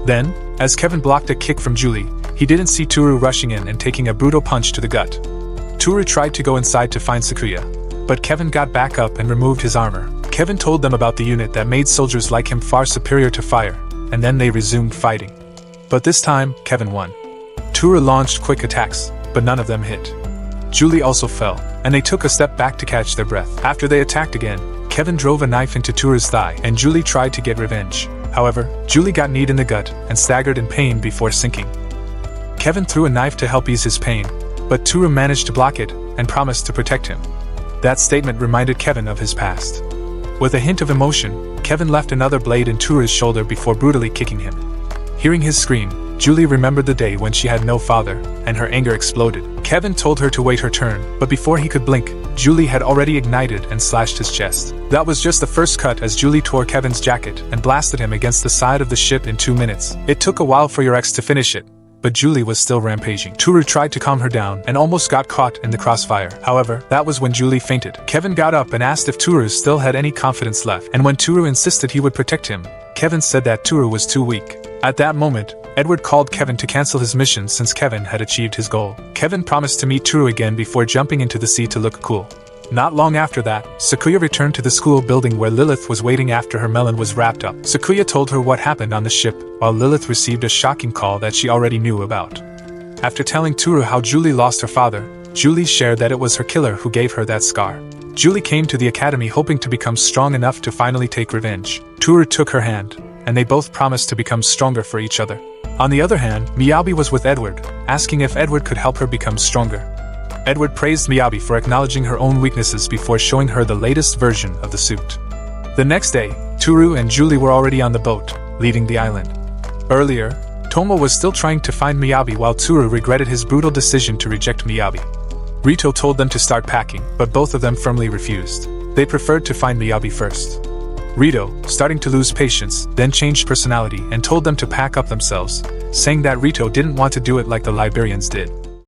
Then, as Kevin blocked a kick from Julie, he didn't see Toru rushing in and taking a brutal punch to the gut. Toru tried to go inside to find Sakuya, but Kevin got back up and removed his armor. Kevin told them about the unit that made soldiers like him far superior to fire, and then they resumed fighting. But this time, Kevin won. Toru launched quick attacks, but none of them hit. Julie also fell, and they took a step back to catch their breath. After they attacked again, Kevin drove a knife into Toru's thigh, and Julie tried to get revenge. However, Julie got kneed in the gut and staggered in pain before sinking. Kevin threw a knife to help ease his pain, but Toru managed to block it and promised to protect him. That statement reminded Kevin of his past. With a hint of emotion, Kevin left another blade in Toru's shoulder before brutally kicking him. Hearing his scream, Julie remembered the day when she had no father, and her anger exploded. Kevin told her to wait her turn, but before he could blink, Julie had already ignited and slashed his chest. That was just the first cut as Julie tore Kevin's jacket and blasted him against the side of the ship in 2 minutes. It took a while for your ex to finish it, but Julie was still rampaging. Toru tried to calm her down and almost got caught in the crossfire. However, that was when Julie fainted. Kevin got up and asked if Toru still had any confidence left, and when Toru insisted he would protect him, Kevin said that Toru was too weak. At that moment, Edward called Kevin to cancel his mission since Kevin had achieved his goal. Kevin promised to meet Toru again before jumping into the sea to look cool. Not long after that, Sakuya returned to the school building where Lilith was waiting after her melon was wrapped up. Sakuya told her what happened on the ship, while Lilith received a shocking call that she already knew about. After telling Toru how Julie lost her father, Julie shared that it was her killer who gave her that scar. Julie came to the academy hoping to become strong enough to finally take revenge. Toru took her hand, and they both promised to become stronger for each other. On the other hand, Miyabi was with Edward, asking if Edward could help her become stronger. Edward praised Miyabi for acknowledging her own weaknesses before showing her the latest version of the suit. The next day, Toru and Julie were already on the boat, leaving the island. Earlier, Tomo was still trying to find Miyabi while Toru regretted his brutal decision to reject Miyabi. Rito told them to start packing, but both of them firmly refused. They preferred to find Miyabi first. Rito, starting to lose patience, then changed personality and told them to pack up themselves, saying that Rito didn't want to do it like the Liberians did.